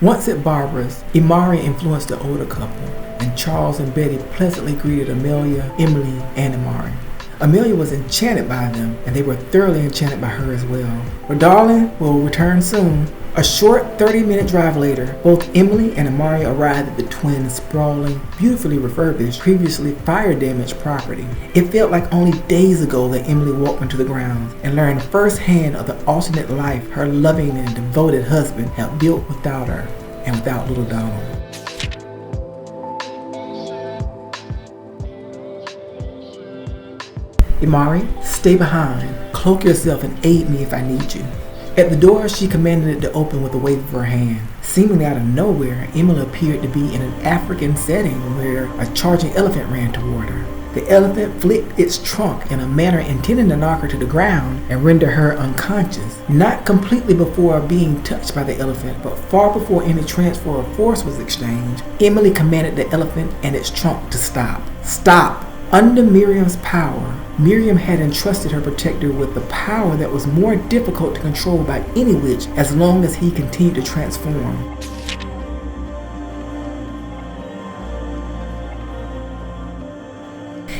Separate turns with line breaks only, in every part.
Once at Barbara's, Imari influenced the older couple, and Charles and Betty pleasantly greeted Amelia, Emily, and Imari. Amelia was enchanted by them, and they were thoroughly enchanted by her as well. Her darling will return soon. A short 30-minute drive later, both Emily and Imari arrived at the twins' sprawling, beautifully refurbished, previously fire-damaged property. It felt like only days ago that Emily walked into the grounds and learned firsthand of the alternate life her loving and devoted husband had built without her and without little Donald. Imari, stay behind. Cloak yourself and aid me if I need you. At the door, she commanded it to open with a wave of her hand. Seemingly out of nowhere, Emily appeared to be in an African setting where a charging elephant ran toward her. The elephant flicked its trunk in a manner intended to knock her to the ground and render her unconscious. Not completely before being touched by the elephant, but far before any transfer of force was exchanged, Emily commanded the elephant and its trunk to stop. Stop! Under Miriam's power, Miriam had entrusted her protector with the power that was more difficult to control by any witch as long as he continued to transform.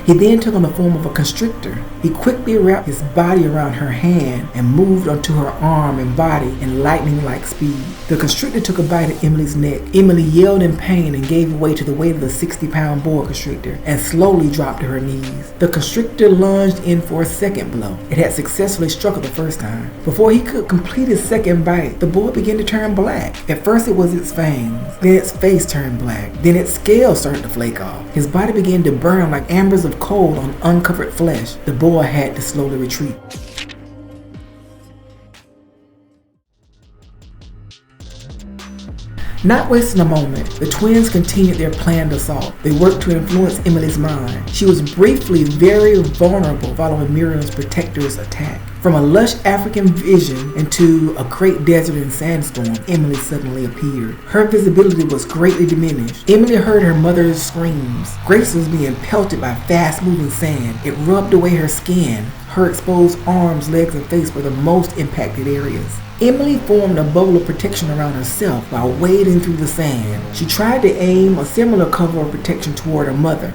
He then took on the form of a constrictor. He quickly wrapped his body around her hand and moved onto her arm and body in lightning-like speed. The constrictor took a bite at Emily's neck. Emily yelled in pain and gave way to the weight of the 60-pound boa constrictor and slowly dropped to her knees. The constrictor lunged in for a second blow. It had successfully struck her the first time. Before he could complete his second bite, the boa began to turn black. At first it was its fangs, then its face turned black, then its scales started to flake off. His body began to burn like embers of cold on uncovered flesh. The boa had to slowly retreat. Not wasting a moment, the twins continued their planned assault. They worked to influence Emily's mind. She was briefly very vulnerable following Miriam's protector's attack. From a lush African vision into a great desert and sandstorm, Emily suddenly appeared. Her visibility was greatly diminished. Emily heard her mother's screams. Grace was being pelted by fast-moving sand. It rubbed away her skin. Her exposed arms, legs, and face were the most impacted areas. Emily formed a bubble of protection around herself while wading through the sand. She tried to aim a similar cover of protection toward her mother.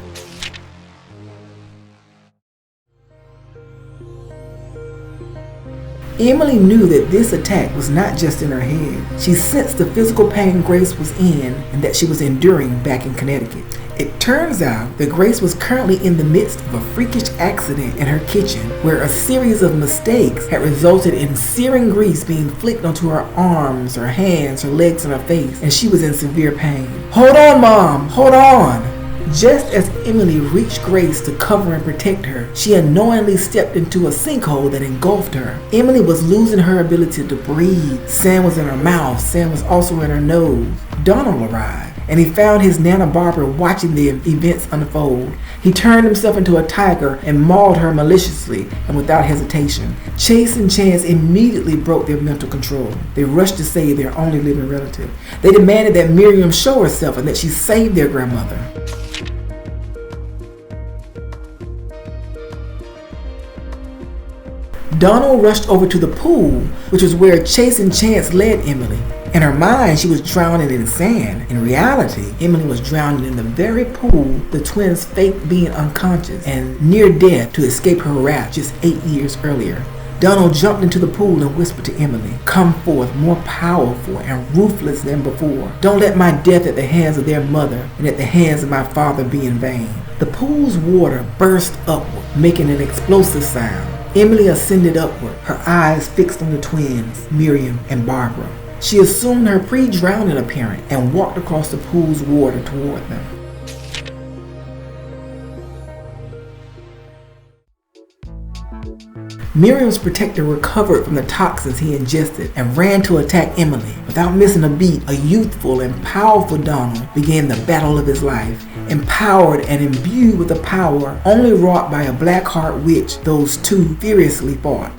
Emily knew that this attack was not just in her head. She sensed the physical pain Grace was in and that she was enduring back in Connecticut. It turns out that Grace was currently in the midst of a freakish accident in her kitchen where a series of mistakes had resulted in searing grease being flicked onto her arms, her hands, her legs, and her face, and she was in severe pain. "Hold on, Mom! Hold on!" Just as Emily reached Grace to cover and protect her, she unknowingly stepped into a sinkhole that engulfed her. Emily was losing her ability to breathe. Sand was in her mouth. Sand was also in her nose. Donald arrived, and he found his Nana Barbara watching the events unfold. He turned himself into a tiger and mauled her maliciously and without hesitation. Chase and Chance immediately broke their mental control. They rushed to save their only living relative. They demanded that Miriam show herself and that she save their grandmother. Donald rushed over to the pool, which was where Chase and Chance led Emily. In her mind, she was drowning in sand. In reality, Emily was drowning in the very pool the twins faked being unconscious and near death to escape her wrath just 8 years earlier. Donald jumped into the pool and whispered to Emily, "Come forth more powerful and ruthless than before. Don't let my death at the hands of their mother and at the hands of my father be in vain." The pool's water burst upward, making an explosive sound. Emily ascended upward, her eyes fixed on the twins, Miriam and Barbara. She assumed her pre-drowning appearance and walked across the pool's water toward them. Miriam's protector recovered from the toxins he ingested and ran to attack Emily. Without missing a beat, a youthful and powerful Donald began the battle of his life. Empowered and imbued with a power only wrought by a black-heart witch, those two furiously fought.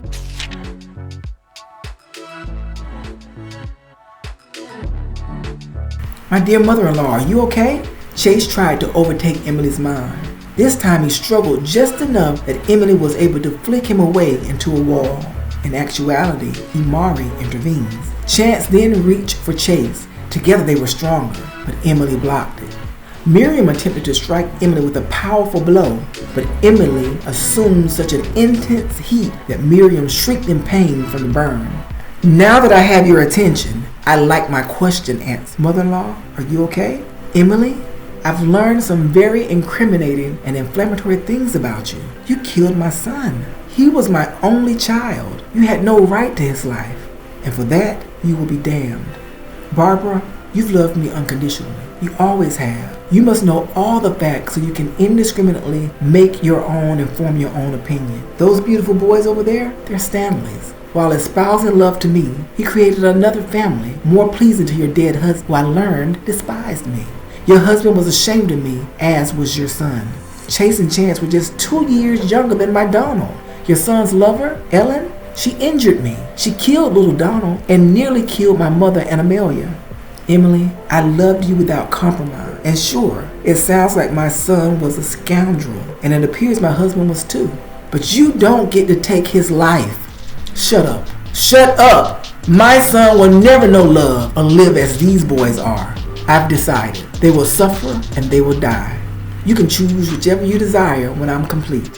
"My dear mother-in-law, are you okay?" Chase tried to overtake Emily's mind. This time he struggled just enough that Emily was able to flick him away into a wall. In actuality, Imari intervenes. Chance then reached for Chase. Together they were stronger, but Emily blocked it. Miriam attempted to strike Emily with a powerful blow, but Emily assumed such an intense heat that Miriam shrieked in pain from the burn. Now that I have your attention, I'd like my question answered. Mother-in-law, are you okay? Emily, I've learned some very incriminating and inflammatory things about you. You killed my son. He was my only child. You had no right to his life, and for that, you will be damned. Barbara, you've loved me unconditionally. You always have. You must know all the facts so you can indiscriminately make your own and form your own opinion. Those beautiful boys over there, they're Stanley's. While espousing love to me, he created another family more pleasing to your dead husband, who I learned despised me. Your husband was ashamed of me, as was your son. Chase and Chance were just 2 years younger than my Donald. Your son's lover, Ellen, she injured me. She killed little Donald and nearly killed my mother and Amelia. Emily, I loved you without compromise. And sure, it sounds like my son was a scoundrel, and it appears my husband was too. But you don't get to take his life. Shut up. Shut up! My son will never know love or live as these boys are. I've decided. They will suffer and they will die. You can choose whichever you desire when I'm complete.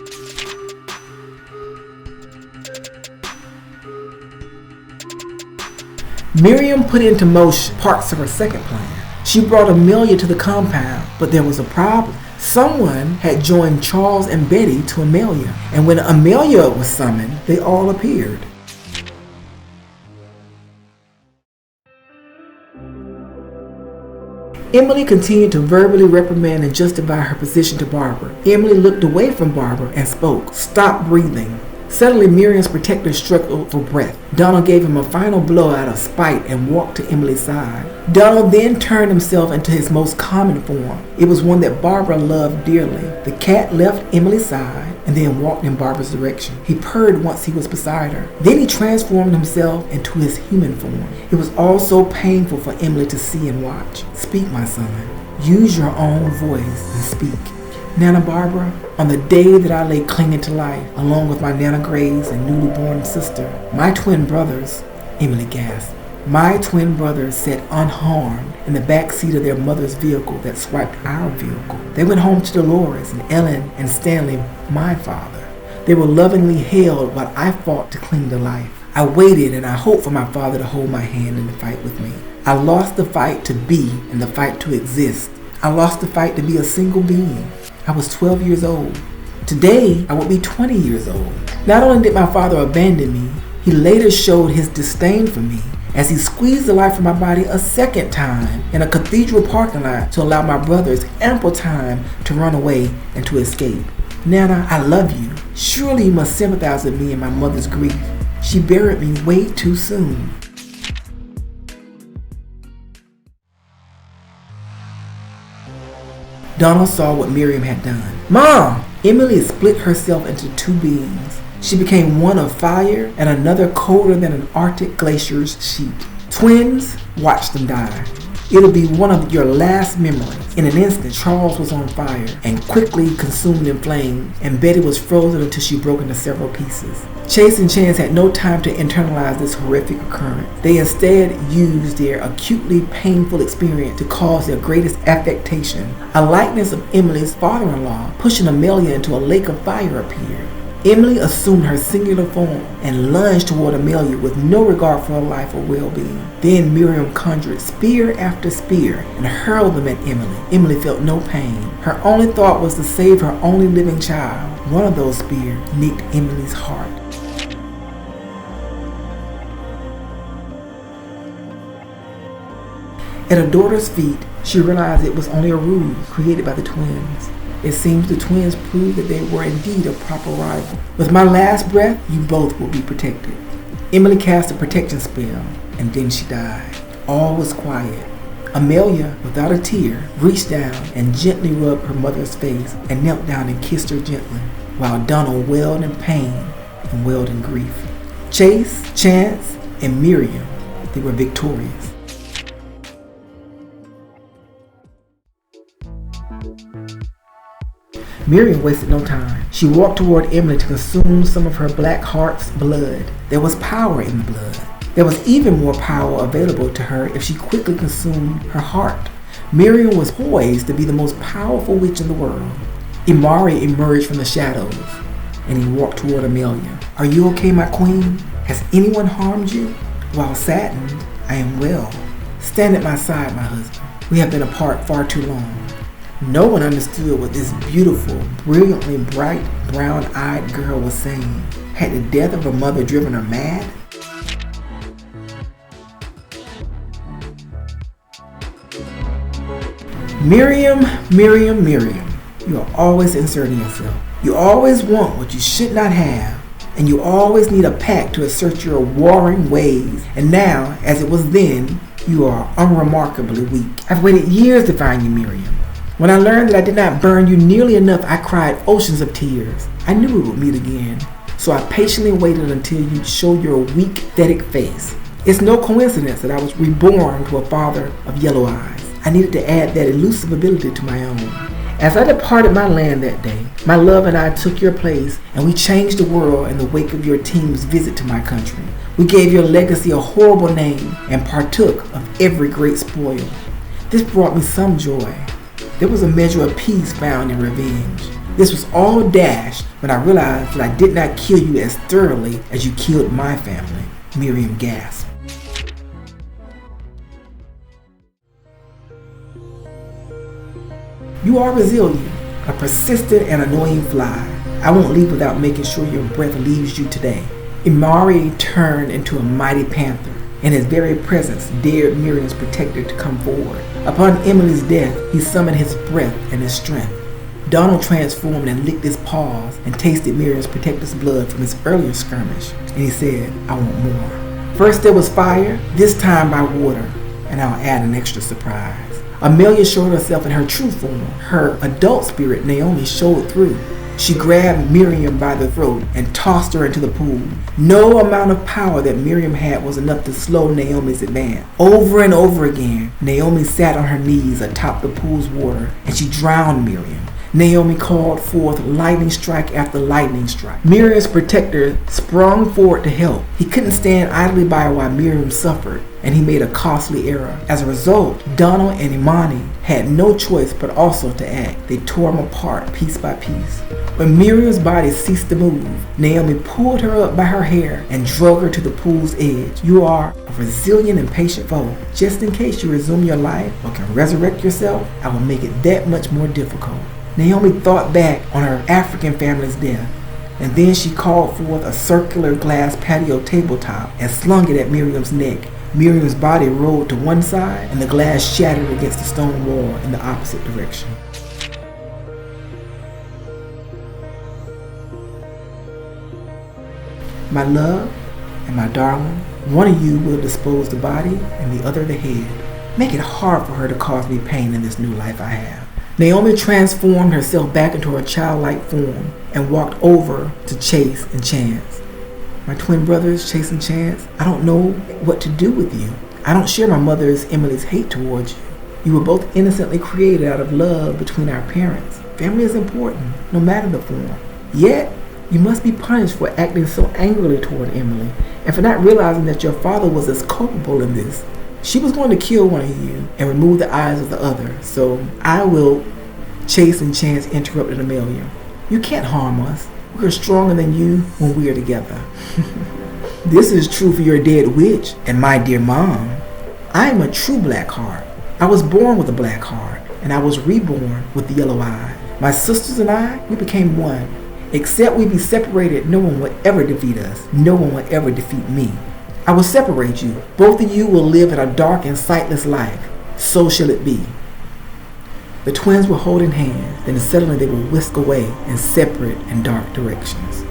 Miriam put into motion parts of her second plan. She brought Amelia to the compound, but there was a problem. Someone had joined Charles and Betty to Amelia, and when Amelia was summoned, they all appeared. Emily continued to verbally reprimand and justify her position to Barbara. Emily looked away from Barbara and spoke. Stop breathing. Suddenly, Miriam's protector struggled for breath. Donald gave him a final blow out of spite and walked to Emily's side. Donald then turned himself into his most common form. It was one that Barbara loved dearly. The cat left Emily's side and then walked in Barbara's direction. He purred once he was beside her. Then he transformed himself into his human form. It was all so painful for Emily to see and watch. Speak, my son. Use your own voice and speak. Nana Barbara, on the day that I lay clinging to life, along with my Nana Graves and newly born sister, my twin brothers, Emily gasped, my twin brothers sat unharmed in the back seat of their mother's vehicle that swiped our vehicle. They went home to Dolores and Ellen and Stanley, my father. They were lovingly held while I fought to cling to life. I waited and I hoped for my father to hold my hand in the fight with me. I lost the fight to be and the fight to exist. I lost the fight to be a single being. I was 12 years old. Today, I would be 20 years old. Not only did my father abandon me, he later showed his disdain for me as he squeezed the life from my body a second time in a cathedral parking lot to allow my brothers ample time to run away and to escape. Nana, I love you. Surely you must sympathize with me in my mother's grief. She buried me way too soon. Donald saw what Miriam had done. Mom! Emily split herself into two beings. She became one of fire and another colder than an Arctic glacier's sheet. Twins, watch them die. It'll be one of your last memories. In an instant, Charles was on fire and quickly consumed in flames, and Betty was frozen until she broke into several pieces. Chase and Chance had no time to internalize this horrific occurrence. They instead used their acutely painful experience to cause their greatest affectation. A likeness of Emily's father-in-law pushing Amelia into a lake of fire appeared. Emily assumed her singular form and lunged toward Amelia with no regard for her life or well-being. Then Miriam conjured spear after spear and hurled them at Emily. Emily felt no pain. Her only thought was to save her only living child. One of those spears nicked Emily's heart. At her daughter's feet, she realized it was only a ruse created by the twins. It seems the twins proved that they were indeed a proper rival. With my last breath, you both will be protected. Emily cast a protection spell, and then she died. All was quiet. Amelia, without a tear, reached down and gently rubbed her mother's face and knelt down and kissed her gently, while Donald wailed in pain and wailed in grief. Chase, Chance, and Miriam, they were victorious. Miriam wasted no time. She walked toward Emily to consume some of her black heart's blood. There was power in the blood. There was even more power available to her if she quickly consumed her heart. Miriam was poised to be the most powerful witch in the world. Imari emerged from the shadows, and he walked toward Amelia. "Are you okay, my queen? Has anyone harmed you?" "While saddened, I am well. Stand at my side, my husband. We have been apart far too long." No one understood what this beautiful, brilliantly bright, brown-eyed girl was saying. Had the death of her mother driven her mad? Miriam, Miriam, Miriam. You are always inserting yourself. You always want what you should not have, and you always need a pack to assert your warring ways. And now, as it was then, you are unremarkably weak. I've waited years to find you, Miriam. When I learned that I did not burn you nearly enough, I cried oceans of tears. I knew we would meet again, so I patiently waited until you'd show your weak, pathetic face. It's no coincidence that I was reborn to a father of yellow eyes. I needed to add that elusive ability to my own. As I departed my land that day, my love and I took your place, and we changed the world in the wake of your team's visit to my country. We gave your legacy a horrible name and partook of every great spoil. This brought me some joy. There was a measure of peace found in revenge. This was all dashed when I realized that I did not kill you as thoroughly as you killed my family. Miriam gasped. You are resilient, a persistent and annoying fly. I won't leave without making sure your breath leaves you today. Imari turned into a mighty panther, and his very presence dared Miriam's protector to come forward. Upon Emily's death, he summoned his breath and his strength. Donald transformed and licked his paws and tasted Miriam's protector's blood from his earlier skirmish, and he said, "I want more." First there was fire, this time by water, and I'll add an extra surprise. Amelia showed herself in her true form. Her adult spirit, Naomi, showed through. She grabbed Miriam by the throat and tossed her into the pool. No amount of power that Miriam had was enough to slow Naomi's advance. Over and over again, Naomi sat on her knees atop the pool's water, and she drowned Miriam. Naomi called forth lightning strike after lightning strike. Miriam's protector sprung forward to help. He couldn't stand idly by while Miriam suffered, and he made a costly error. As a result, Donald and Imani had no choice but also to act. They tore him apart piece by piece. When Miriam's body ceased to move, Naomi pulled her up by her hair and drug her to the pool's edge. You are a resilient and patient foe. Just in case you resume your life or can resurrect yourself, I will make it that much more difficult. Naomi thought back on her African family's death, and then she called forth a circular glass patio tabletop and slung it at Miriam's neck. Miriam's body rolled to one side, and the glass shattered against the stone wall in the opposite direction. My love and my darling, one of you will dispose the body and the other the head. Make it hard for her to cause me pain in this new life I have. Naomi transformed herself back into her childlike form and walked over to Chase and Chance. My twin brothers, Chase and Chance, I don't know what to do with you. I don't share my mother's, Emily's, hate towards you. You were both innocently created out of love between our parents. Family is important, no matter the form. Yet, you must be punished for acting so angrily toward Emily and for not realizing that your father was as culpable in this. She was going to kill one of you and remove the eyes of the other, so I will. Chase and Chance interrupted Amelia. You can't harm us. We're stronger than you when we are together. This is true for your dead witch and my dear mom. I am a true black heart. I was born with a black heart, and I was reborn with the yellow eye. My sisters and I, we became one. Except we be separated, no one will ever defeat us. No one will ever defeat me. I will separate you. Both of you will live in a dark and sightless life. So shall it be. The twins were holding hands, then suddenly they were whisked away in separate and dark directions.